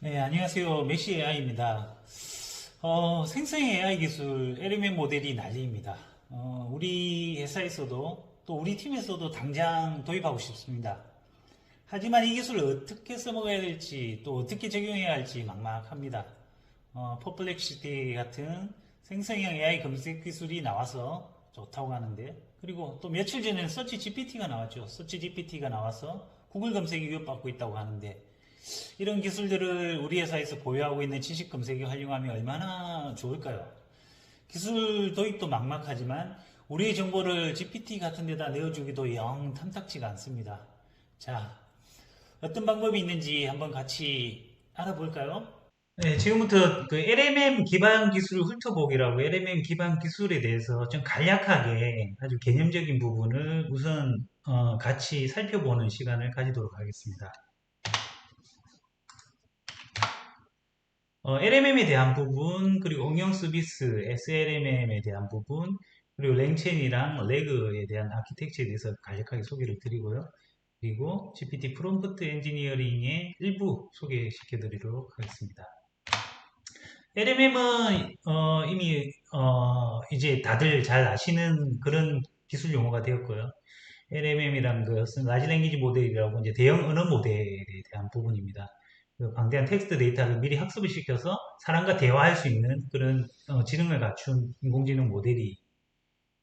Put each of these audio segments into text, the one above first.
네, 안녕하세요. 메시 AI입니다. 생성 AI 기술 LMM 모델이 난리입니다. 우리 회사에서도 또 우리 팀에서도 당장 도입하고 싶습니다. 하지만 이 기술을 어떻게 써먹어야 될지 또 어떻게 적용해야 할지 막막합니다. 퍼플렉시티 같은 생성형 AI 검색 기술이 나와서 좋다고 하는데, 그리고 또 며칠 전에는 서치 GPT가 나왔죠. 서치 GPT가 나와서 구글 검색이 위협받고 있다고 하는데, 이런 기술들을 우리 회사에서 보유하고 있는 지식 검색에 활용하면 얼마나 좋을까요? 기술 도입도 막막하지만 우리의 정보를 GPT 같은 데다 넣어주기도 영 탐탁지가 않습니다. 자, 어떤 방법이 있는지 한번 같이 알아볼까요? 네, 지금부터 그 LMM 기반 기술 훑어보기라고 LMM 기반 기술에 대해서 좀 간략하게 아주 개념적인 부분을 우선 같이 살펴보는 시간을 가지도록 하겠습니다. LMM에 대한 부분, 그리고 응용 서비스, SLMM에 대한 부분, 그리고 랭첸이랑 레그에 대한 아키텍처에 대해서 간략하게 소개를 드리고요. 그리고 GPT 프롬프트 엔지니어링의 일부 소개시켜 드리도록 하겠습니다. LMM은 이미 이제 다들 잘 아시는 그런 기술 용어가 되었고요. LMM이란 것은 라지 랭귀지 모델이라고 이제 대형 언어 모델에 대한 부분입니다. 그 방대한 텍스트 데이터를 미리 학습을 시켜서 사람과 대화할 수 있는 그런 지능을 갖춘 인공지능 모델이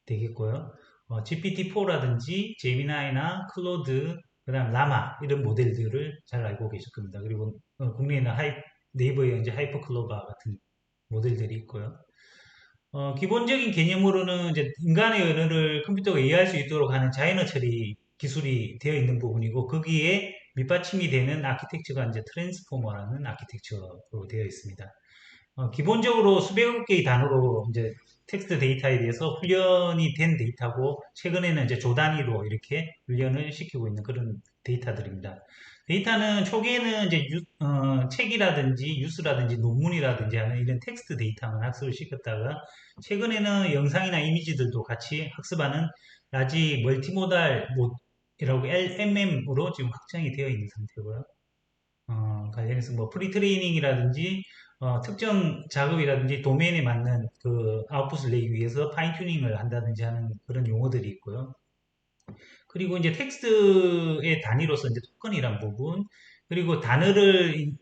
되겠고요. GPT-4라든지 제미나이나 클로드, 그다음 라마 이런 모델들을 잘 알고 계실 겁니다. 그리고 국내에는 네이버의 이제 하이퍼클로바 같은 모델들이 있고요. 기본적인 개념으로는 이제 인간의 언어를 컴퓨터가 이해할 수 있도록 하는 자연어 처리 기술이 되어 있는 부분이고, 거기에 밑받침이 되는 아키텍처가 이제 트랜스포머라는 아키텍처로 되어 있습니다. 기본적으로 수백억 개의 단어로 이제 텍스트 데이터에 대해서 훈련이 된 데이터고, 최근에는 이제 조 단위로 이렇게 훈련을 시키고 있는 그런 데이터들입니다. 데이터는 초기에는 이제 책이라든지 뉴스라든지 논문이라든지 하는 이런 텍스트 데이터만 학습을 시켰다가, 최근에는 영상이나 이미지들도 같이 학습하는 라지 멀티모달 이라고 LMM으로 지금 확장이 되어 있는 상태고요. 관련해서 뭐 프리트레이닝이라든지 특정 작업이라든지 도메인에 맞는 그 아웃풋을 내기 위해서 파인 튜닝을 한다든지 하는 그런 용어들이 있고요. 그리고 이제 텍스트의 단위로서 이제 토큰이란 부분, 그리고 단어를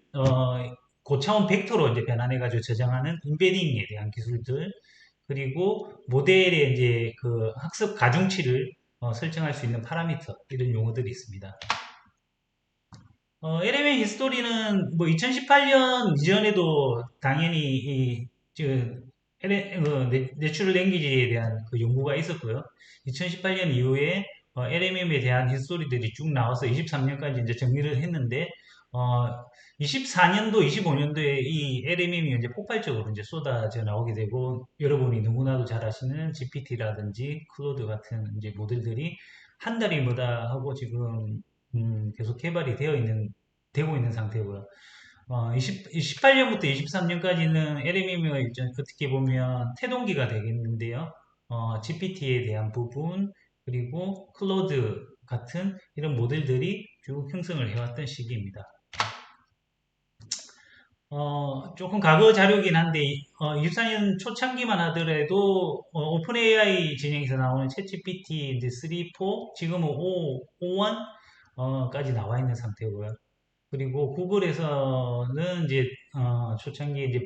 고차원 벡터로 이제 변환해가지고 저장하는 인베딩에 대한 기술들, 그리고 모델의 이제 그 학습 가중치를 설정할 수 있는 파라미터, 이런 용어들이 있습니다. LMA 히스토리는 뭐 2018년 이전에도 당연히 내추럴 랭귀지에 대한 그 연구가 있었고요. 2018년 이후에 LMM에 대한 히스토리들이 쭉 나와서 23년까지 이제 정리를 했는데, 24년도, 25년도에 이 LMM이 이제 폭발적으로 이제 쏟아져 나오게 되고, 여러분이 누구나도 잘 아시는 GPT라든지 클로드 같은 이제 모델들이 한 달이 뭐다 하고 지금 계속 개발이 되고 있는 상태고요. 18년부터 23년까지는 LMM이 어떻게 보면 태동기가 되겠는데요. GPT에 대한 부분, 그리고 클로드 같은 이런 모델들이 쭉 형성을 해왔던 시기입니다. 조금 과거 자료긴 한데, 24년 초창기만 하더라도, 오픈 AI 진영에서 나오는 챗GPT 이제 3, 4, 지금은 5, 5, 1까지 나와 있는 상태고요. 그리고 구글에서는 이제 초창기에 이제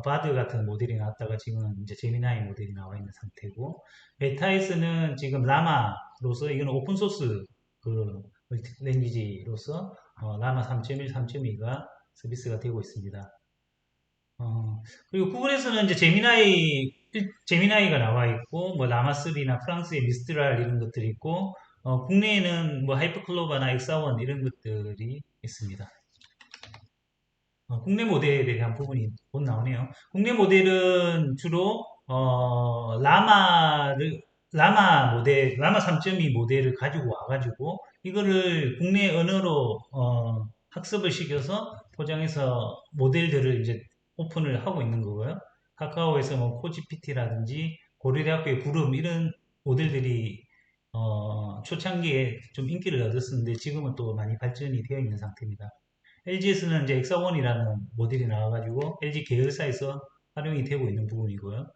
바드 같은 모델이 나왔다가 지금은 이제 제미나이 모델이 나와 있는 상태고, 메타에서는 지금 라마로서 이거는 오픈 소스 그 랭귀지로서 라마 3.1, 3.2가 서비스가 되고 있습니다. 그리고 구글에서는 이제 제미나이가 나와 있고, 뭐 라마 3나 프랑스의 미스트랄 이런 것들이 있고, 국내에는 뭐 하이퍼클로바나 엑사원 이런 것들이 있습니다. 국내 모델에 대한 부분이 곧 나오네요. 국내 모델은 주로 라마 3.2 모델을 가지고 와가지고 이거를 국내 언어로 학습을 시켜서 포장해서 모델들을 이제 오픈을 하고 있는 거고요. 카카오에서 뭐 코지PT라든지 고려대학교의 구름 이런 모델들이 초창기에 좀 인기를 얻었었는데 지금은 또 많이 발전이 되어 있는 상태입니다. LG에서는 이제 엑사원이라는 모델이 나와가지고 LG 계열사에서 활용이 되고 있는 부분이고요.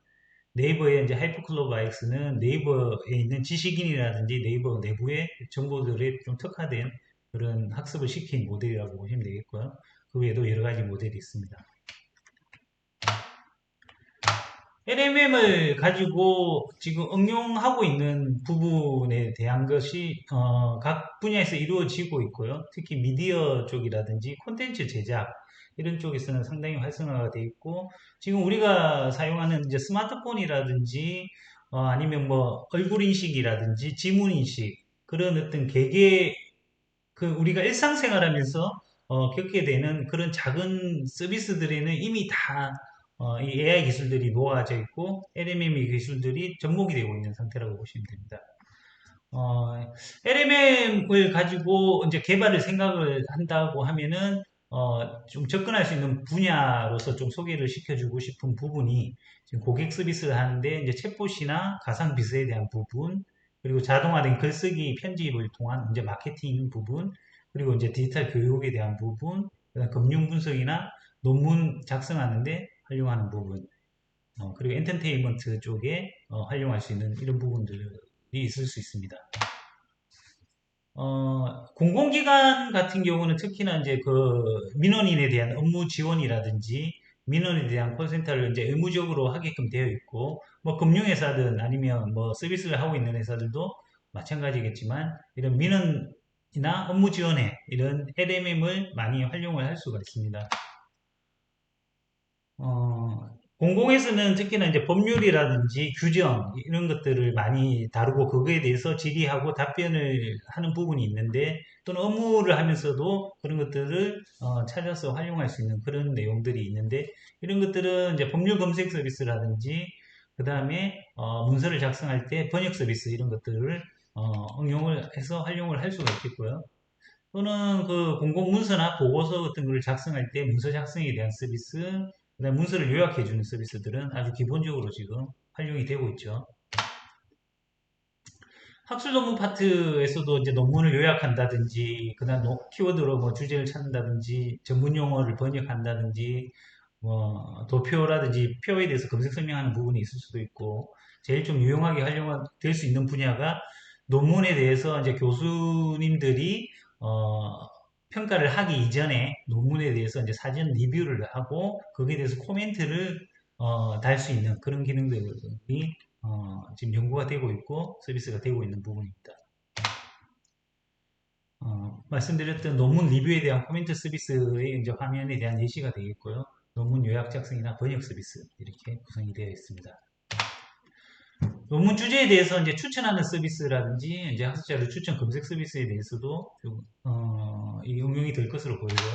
네이버의 이제 하이퍼클로버 IX는 네이버에 있는 지식인이라든지 네이버 내부의 정보들에 좀 특화된 그런 학습을 시킨 모델이라고 보시면 되겠고요. 그 외에도 여러 가지 모델이 있습니다. LMM을 가지고 지금 응용하고 있는 부분에 대한 것이 각 분야에서 이루어지고 있고요. 특히 미디어 쪽이라든지 콘텐츠 제작 이런 쪽에서는 상당히 활성화가 되어 있고 지금 우리가 사용하는 이제 스마트폰이라든지 아니면 뭐 얼굴 인식이라든지 지문 인식 그런 어떤 개개 그 우리가 일상생활하면서 겪게 되는 그런 작은 서비스들에는 이미 다 이 AI 기술들이 놓아져 있고 LMM 기술들이 접목이 되고 있는 상태라고 보시면 됩니다. LMM을 가지고 이제 개발을 생각을 한다고 하면은 좀 접근할 수 있는 분야로서 좀 소개를 시켜주고 싶은 부분이 지금 고객 서비스를 하는데 이제 챗봇이나 가상 비서에 대한 부분 그리고 자동화된 글쓰기 편집을 통한 이제 마케팅 부분 그리고 이제 디지털 교육에 대한 부분 그다음 금융 분석이나 논문 작성하는데 활용하는 부분 그리고 엔터테인먼트 쪽에 활용할 수 있는 이런 부분들이 있을 수 있습니다. 공공기관 같은 경우는 특히나 이제 그 민원인에 대한 업무 지원이라든지 민원에 대한 콜센터를 이제 의무적으로 하게끔 되어 있고, 뭐 금융회사든 아니면 뭐 서비스를 하고 있는 회사들도 마찬가지겠지만, 이런 민원이나 업무 지원에 이런 LMM을 많이 활용을 할 수가 있습니다. 공공에서는 특히나 이제 법률이라든지 규정 이런 것들을 많이 다루고 그거에 대해서 질의하고 답변을 하는 부분이 있는데 또는 업무를 하면서도 그런 것들을 찾아서 활용할 수 있는 그런 내용들이 있는데 이런 것들은 이제 법률 검색 서비스라든지 그 다음에 문서를 작성할 때 번역 서비스 이런 것들을 응용을 해서 활용을 할 수가 있겠고요. 또는 그 공공문서나 보고서 같은 걸 작성할 때 문서 작성에 대한 서비스, 그다음 문서를 요약해주는 서비스들은 아주 기본적으로 지금 활용이 되고 있죠. 학술 논문 파트에서도 이제 논문을 요약한다든지, 그다음 키워드로 뭐 주제를 찾는다든지, 전문 용어를 번역한다든지, 뭐 도표라든지 표에 대해서 검색 설명하는 부분이 있을 수도 있고, 제일 좀 유용하게 활용될 수 있는 분야가 논문에 대해서 이제 교수님들이 평가를 하기 이전에 논문에 대해서 이제 사전 리뷰를 하고 거기에 대해서 코멘트를 달 수 있는 그런 기능들이 지금 연구가 되고 있고 서비스가 되고 있는 부분입니다. 말씀드렸던 논문 리뷰에 대한 코멘트 서비스의 이제 화면에 대한 예시가 되겠고요. 논문 요약 작성이나 번역 서비스 이렇게 구성이 되어 있습니다. 논문 주제에 대해서 이제 추천하는 서비스라든지 이제 학습자료 추천 검색 서비스에 대해서도 좀, 이 응용이 될 것으로 보이고요.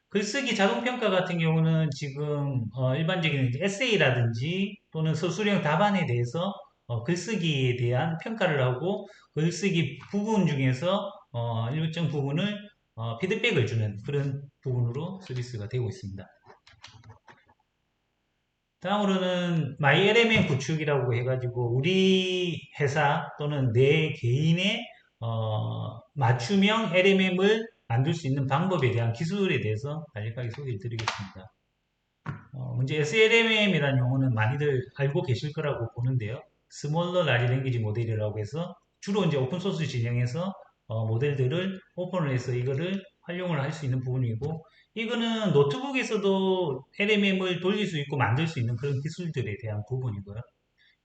글쓰기 자동평가 같은 경우는 지금 일반적인 에세이라든지 또는 서술형 답안에 대해서 글쓰기에 대한 평가를 하고 글쓰기 부분 중에서 일정 부분을 피드백을 주는 그런 부분으로 서비스가 되고 있습니다. 다음으로는 MyLMM 구축이라고 해가지고 우리 회사 또는 내 개인의 맞춤형 LMM을 만들 수 있는 방법에 대한 기술에 대해서 간략하게 소개를 드리겠습니다. 먼저 SLMM이라는 용어는 많이들 알고 계실 거라고 보는데요. 스몰러 라지 랭귀지 모델이라고 해서 주로 이제 오픈소스 진영에서 모델들을 오픈을 해서 이거를 활용을 할 수 있는 부분이고 이거는 노트북에서도 LMM을 돌릴 수 있고 만들 수 있는 그런 기술들에 대한 부분이고요.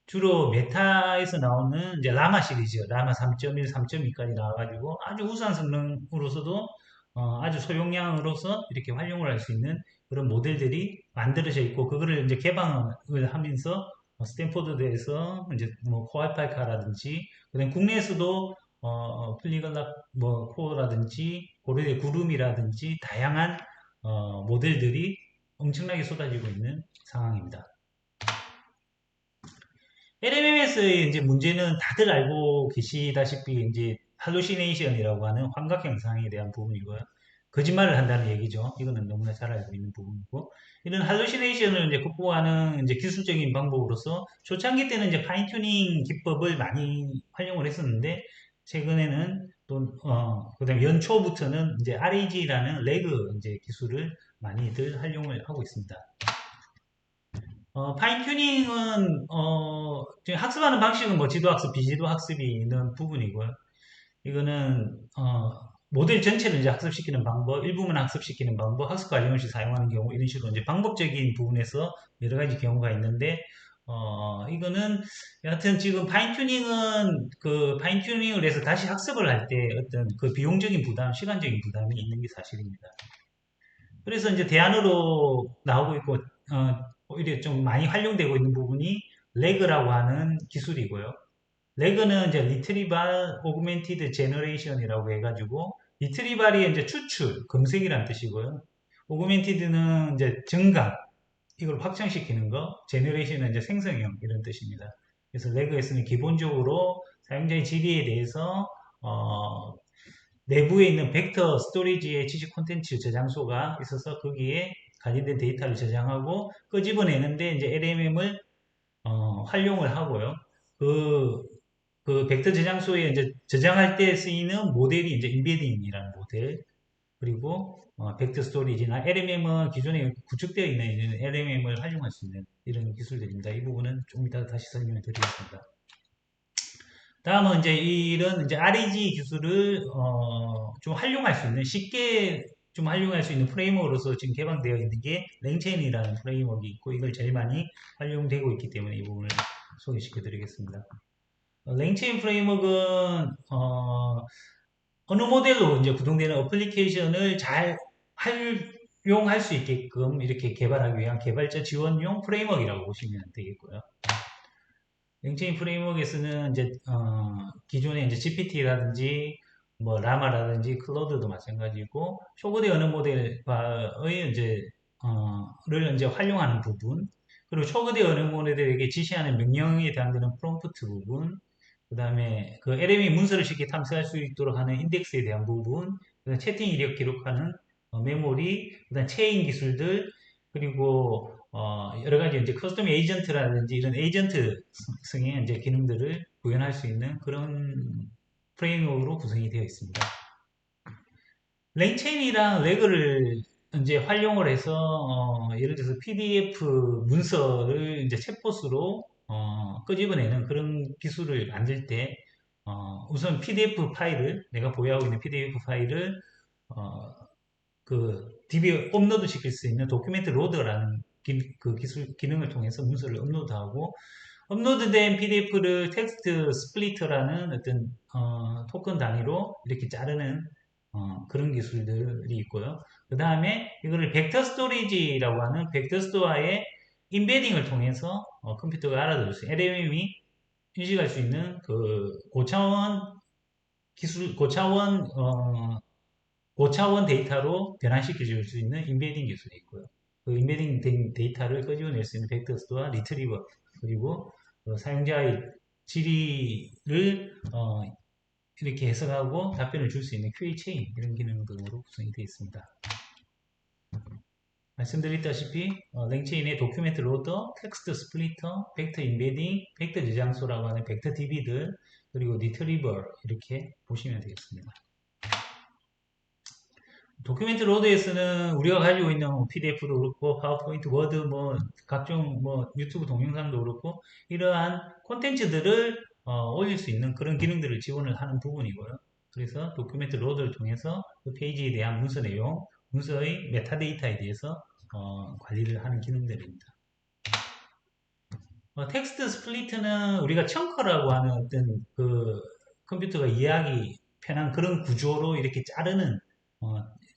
주로 메타에서 나오는 이제 라마 시리즈, 라마 3.1, 3.2까지 나와가지고 아주 우수한 성능으로서도 아주 소용량으로서 이렇게 활용을 할 수 있는 그런 모델들이 만들어져 있고 그거를 이제 개방을 하면서 스탠포드에서 이제 뭐 코알파이카라든지 그다음 국내에서도 플리글락 뭐 코어라든지 고려대 구름이라든지 다양한 모델들이 엄청나게 쏟아지고 있는 상황입니다. LMMS의 이제 문제는 다들 알고 계시다시피 이제 할루시네이션이라고 하는 환각 현상에 대한 부분이고요. 거짓말을 한다는 얘기죠. 이거는 너무나 잘 알고 있는 부분이고 이런 할루시네이션을 이제 극복하는 이제 기술적인 방법으로서 초창기 때는 이제 파인튜닝 기법을 많이 활용을 했었는데 최근에는 그다음에 연초부터는 이제 RAG라는 레그 이제 기술을 많이들 활용을 하고 있습니다. 파인 튜닝은 지금 학습하는 방식은 뭐 지도학습, 비지도학습이 있는 부분이고요. 이거는 모델 전체를 이제 학습시키는 방법, 일부분 학습시키는 방법, 학습 과정을 사용하는 경우 이런 식으로 이제 방법적인 부분에서 여러 가지 경우가 있는데 이거는 여하튼 지금 파인 튜닝은 그 파인 튜닝을 해서 다시 학습을 할 때 어떤 그 비용적인 부담, 시간적인 부담이 있는 게 사실입니다. 그래서 이제 대안으로 나오고 있고 오히려 좀 많이 활용되고 있는 부분이 레그라고 하는 기술이고요. 레그는 이제 리트리발 오그멘티드 제너레이션이라고 해가지고 리트리발이 이제 추출, 검색이란 뜻이고요. 오그멘티드는 이제 증강, 이걸 확장시키는 거, 제너레이션은 이제 생성형 이런 뜻입니다. 그래서 레그에서는 기본적으로 사용자의 질의에 대해서 내부에 있는 벡터 스토리지의 지식 콘텐츠 저장소가 있어서 거기에 관련된 데이터를 저장하고 끄집어내는데 이제 LMM을 활용을 하고요. 그, 그 벡터 저장소에 이제 저장할 때 쓰이는 모델이 이제 인베딩이라는 모델, 그리고 벡터 스토리지나 LMM은 기존에 구축되어 있는 LMM을 활용할 수 있는 이런 기술들입니다. 이 부분은 좀 이따 다시 설명을 드리겠습니다. 다음은 이제 이런 이제 RAG 기술을 좀 활용할 수 있는 쉽게 좀 활용할 수 있는 프레임워크로서 지금 개방되어 있는 게 랭체인이라는 프레임워크가 있고 이걸 제일 많이 활용되고 있기 때문에 이 부분을 소개시켜 드리겠습니다. 랭체인 프레임워크는 어느 모델로 이제 구동되는 어플리케이션을 잘 활용할 수 있게끔 이렇게 개발하기 위한 개발자 지원용 프레임워크라고 보시면 되겠고요. 랭체인 프레임워크에서는 이제 기존의 이제 GPT라든지 뭐 라마라든지 클로드도 마찬가지고 초거대 언어 모델과의 이제 를 이제 활용하는 부분, 그리고 초거대 언어 모델에게 지시하는 명령에 대한 그런 프롬프트 부분, 그다음에 그 LM이 문서를 쉽게 탐색할 수 있도록 하는 인덱스에 대한 부분, 그다음 채팅 이력 기록하는 메모리, 그다음 체인 기술들, 그리고 여러 가지 이제 커스텀 에이전트라든지 이런 에이전트 성의 이제 기능들을 구현할 수 있는 그런 프레임워크로 구성이 되어 있습니다. 랭체인이랑 레그를 이제 활용을 해서 예를 들어서 PDF 문서를 이제 챗봇으로 끄집어내는 그런 기술을 만들 때 우선 PDF 파일을 내가 보유하고 있는 PDF 파일을 어, 그 DB 업로드 시킬 수 있는 도큐멘트 로더라는 그 기술 기능을 통해서 문서를 업로드하고 업로드된 PDF를 텍스트 스플리터라는 어떤 토큰 단위로 이렇게 자르는 그런 기술들이 있고요. 그 다음에 이거를 벡터 스토리지라고 하는 벡터 스토어의 인베딩을 통해서 컴퓨터가 알아들을 수 있는 LLM이 인식할 수 있는 그 고차원 기술, 고차원 데이터로 변환시켜 줄 수 있는 인베딩 기술이 있고요. 그 인베딩 된 데이터를 끄집어낼 수 있는 벡터 스토어, 리트리버, 그리고 사용자의 질의를 이렇게 해석하고 답변을 줄 수 있는 QA 체인 이런 기능 등으로 구성이 되어 있습니다. 말씀드렸다시피 랭체인의 도큐멘트 로더, 텍스트 스플리터, 벡터 인베딩, 벡터 저장소라고 하는 벡터 DB들, 그리고 리트리버 이렇게 보시면 되겠습니다. 도큐멘트 로드에서는 우리가 가지고 있는 PDF도 그렇고 파워포인트, 워드, 뭐 각종 뭐 유튜브 동영상도 그렇고 이러한 콘텐츠들을 올릴 수 있는 그런 기능들을 지원을 하는 부분이고요. 그래서 도큐멘트 로드를 통해서 그 페이지에 대한 문서 내용, 문서의 메타데이터에 대해서 관리를 하는 기능들입니다. 텍스트 스플리트는 우리가 청커라고 하는 어떤 그 컴퓨터가 이해하기 편한 그런 구조로 이렇게 자르는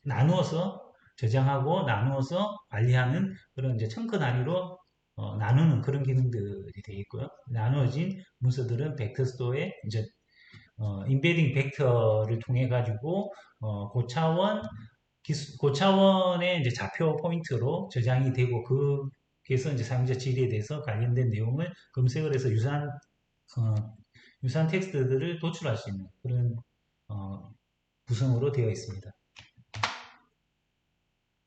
나누어서 저장하고 나누어서 관리하는 그런 이제 청커 단위로 나누는 그런 기능들이 되어 있고요. 나누어진 문서들은 벡터 스토어에 이제 인베딩 벡터를 통해 가지고 고차원 고차원의 이제 좌표 포인트로 저장이 되고 그래서 이제 사용자 질의에 대해서 관련된 내용을 검색을 해서 유사한 텍스트들을 도출할 수 있는 그런 구성으로 되어 있습니다.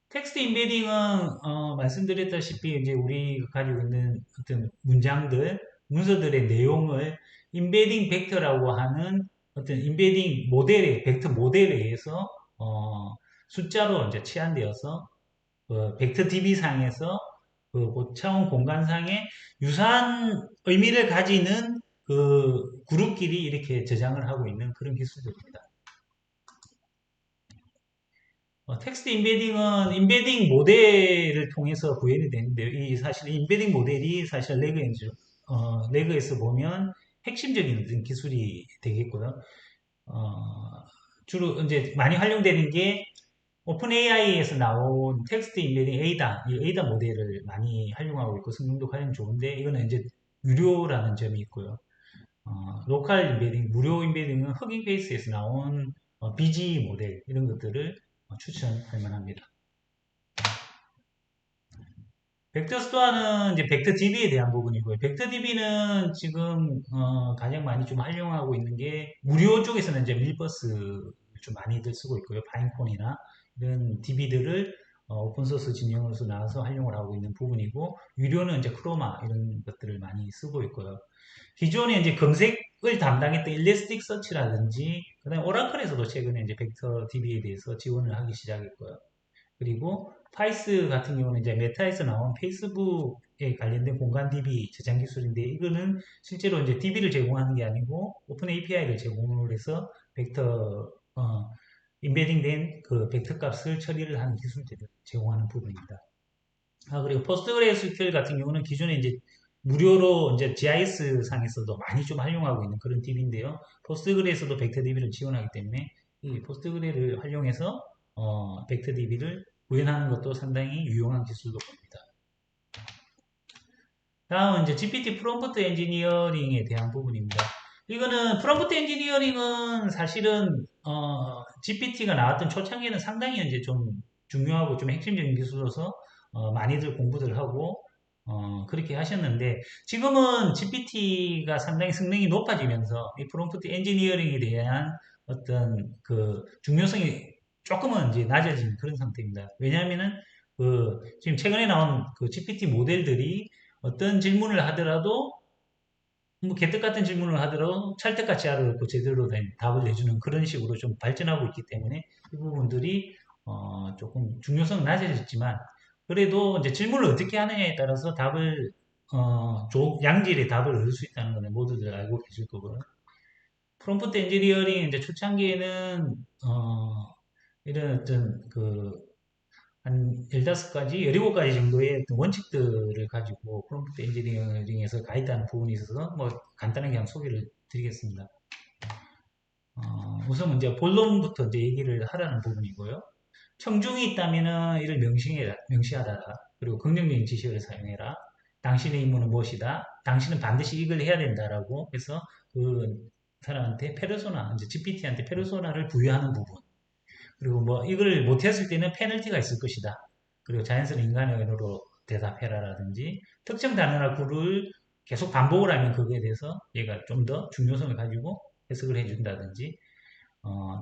텍스트 인베딩은 말씀드렸다시피 이제 우리가 가지고 있는 어떤 문장들, 문서들의 내용을 인베딩 벡터라고 하는 어떤 인베딩 모델에, 벡터 모델에 의해서, 어, 숫자로 이제 치환되어서, 벡터 DB 상에서 그 고차원 공간상에 유사한 의미를 가지는 그 그룹끼리 이렇게 저장을 하고 있는 그런 기술들입니다. 텍스트 인베딩은 인베딩 모델을 통해서 구현이 되는데요. 이 사실 인베딩 모델이 사실 레그에서 보면 핵심적인 어떤 기술이 되겠고요. 어, 주로 이제 많이 활용되는 게 오픈 AI에서 나온 텍스트 인베딩 이 에이다 모델을 많이 활용하고 있고 성능도 가장 좋은데 이거는 이제 유료라는 점이 있고요. 로컬 인베딩, 무료 인베딩은 허깅 페이스에서 나온 BG 모델 이런 것들을 추천할 만합니다. 벡터 스토어는 이제 벡터 DB에 대한 부분이고요. 벡터 DB는 지금 가장 많이 좀 활용하고 있는 게 무료 쪽에서는 이제 밀버스를 좀 많이들 쓰고 있고요. 파인콘이나 이런 DB들을 오픈소스 진영으로서 나와서 활용을 하고 있는 부분이고 유료는 이제 크로마 이런 것들을 많이 쓰고 있고요. 기존에 이제 검색을 담당했던 일리스틱 서치라든지 그다음에 오라클에서도 최근에 이제 벡터 DB에 대해서 지원을 하기 시작했고요. 그리고 파이스 같은 경우는 이제 메타에서 나온 페이스북에 관련된 공간 DB 저장 기술인데 이거는 실제로 이제 DB를 제공하는 게 아니고 오픈 API를 제공을 해서 벡터 인베딩된 그 벡터 값을 처리를 하는 기술들을 제공하는 부분입니다. 그리고 포스트그레스QL 같은 경우는 기존에 이제 무료로 이제 GIS 상에서도 많이 좀 활용하고 있는 그런 DB인데요. 포스트그레에서도 벡터 DB를 지원하기 때문에 이 포스트그레를 활용해서 벡터 DB를 구현하는 것도 상당히 유용한 기술로 봅니다. 다음은 이제 GPT 프롬프트 엔지니어링에 대한 부분입니다. 이거는 프롬프트 엔지니어링은 사실은 GPT가 나왔던 초창기에는 상당히 이제 좀 중요하고 좀 핵심적인 기술로서 많이들 공부들 하고 그렇게 하셨는데 지금은 GPT가 상당히 성능이 높아지면서 이 프롬프트 엔지니어링에 대한 어떤 그 중요성이 조금은 이제 낮아진 그런 상태입니다. 왜냐하면은 그 지금 최근에 나온 그 GPT 모델들이 어떤 질문을 하더라도 뭐 개떡 같은 질문을 하더라도 찰떡같이 알아듣고 제대로 된 답을 내주는 그런 식으로 좀 발전하고 있기 때문에 이 부분들이 조금 중요성은 낮아졌지만 그래도 이제 질문을 어떻게 하느냐에 따라서 답을 양질의 답을 얻을 수 있다는 것을 모두들 알고 계실 거고요. 프롬프트 엔지니어링 이제 초창기에는 이런 어떤 한 15가지, 17가지 정도의 어떤 원칙들을 가지고 프롬프트 엔지니어링에서 가이드하는 부분이 있어서 뭐 간단하게 한번 소개를 드리겠습니다. 우선 이제 본론부터 이제 얘기를 하라는 부분이고요. 청중이 있다면은 이를 명시하라. 그리고 긍정적인 지식을 사용해라. 당신의 임무는 무엇이다? 당신은 반드시 이걸 해야 된다라고 해서 그 사람한테 페르소나, 이제 GPT한테 페르소나를 부여하는 부분. 그리고 뭐 이걸 못했을 때는 페널티가 있을 것이다. 그리고 자연스러운 인간의 언어로 대답해라라든지 특정 단어나 구를 계속 반복을 하면 그거에 대해서 얘가 좀 더 중요성을 가지고 해석을 해준다든지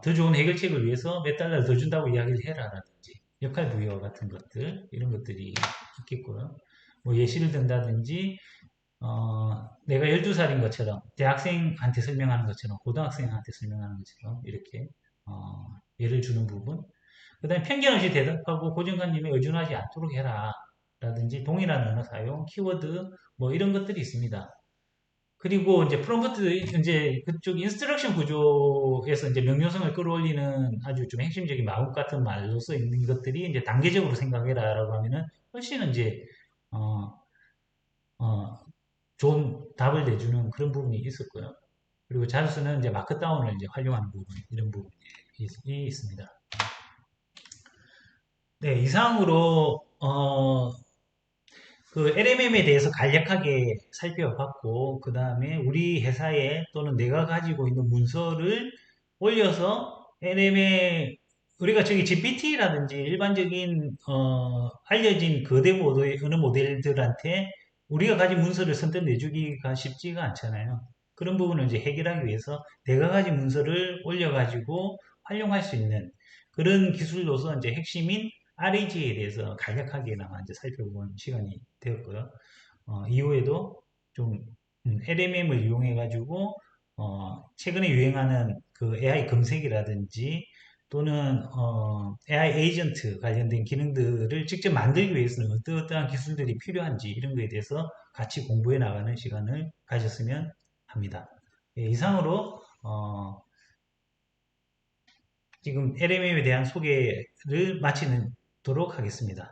더 좋은 해결책을 위해서 몇 달러를 더 준다고 이야기를 해라라든지 역할 부여 같은 것들 이런 것들이 있겠고요. 뭐 예시를 든다든지 내가 12살인 것처럼 대학생한테 설명하는 것처럼 고등학생한테 설명하는 것처럼 이렇게 예를 주는 부분 그 다음에 편견 없이 대답하고 고정관념에 의존하지 않도록 해라 라든지 동일한 언어 사용, 키워드 뭐 이런 것들이 있습니다. 그리고 이제 프롬프트 이제 그쪽 인스트럭션 구조에서 이제 명료성을 끌어올리는 아주 좀 핵심적인 마법 같은 말로 써 있는 것들이 이제 단계적으로 생각해라라고 하면은 훨씬 이제 어, 어, 좋은 답을 내주는 그런 부분이 있었고요. 그리고 자주 쓰는 이제 마크다운을 이제 활용하는 부분 이런 부분이 있습니다. 네, 이상으로 그 LMM에 대해서 간략하게 살펴봤고, 그 다음에 우리 회사에 또는 내가 가지고 있는 문서를 올려서 LM에 우리가 저기 GPT라든지 일반적인 알려진 거대 언어 모델들한테 우리가 가진 문서를 선뜻 내주기가 쉽지가 않잖아요. 그런 부분을 이제 해결하기 위해서 내가 가진 문서를 올려가지고 활용할 수 있는 그런 기술로서 이제 핵심인 RAG에 대해서 간략하게나마 이제 살펴본 시간이 되었고요. 이후에도 좀 LMM을 이용해 가지고 최근에 유행하는 그 AI 검색이라든지 또는 AI 에이전트 관련된 기능들을 직접 만들기 위해서는 어떠한 기술들이 필요한지 이런 거에 대해서 같이 공부해 나가는 시간을 가졌으면 합니다. 예, 이상으로 지금 LMM에 대한 소개를 마치도록 하겠습니다.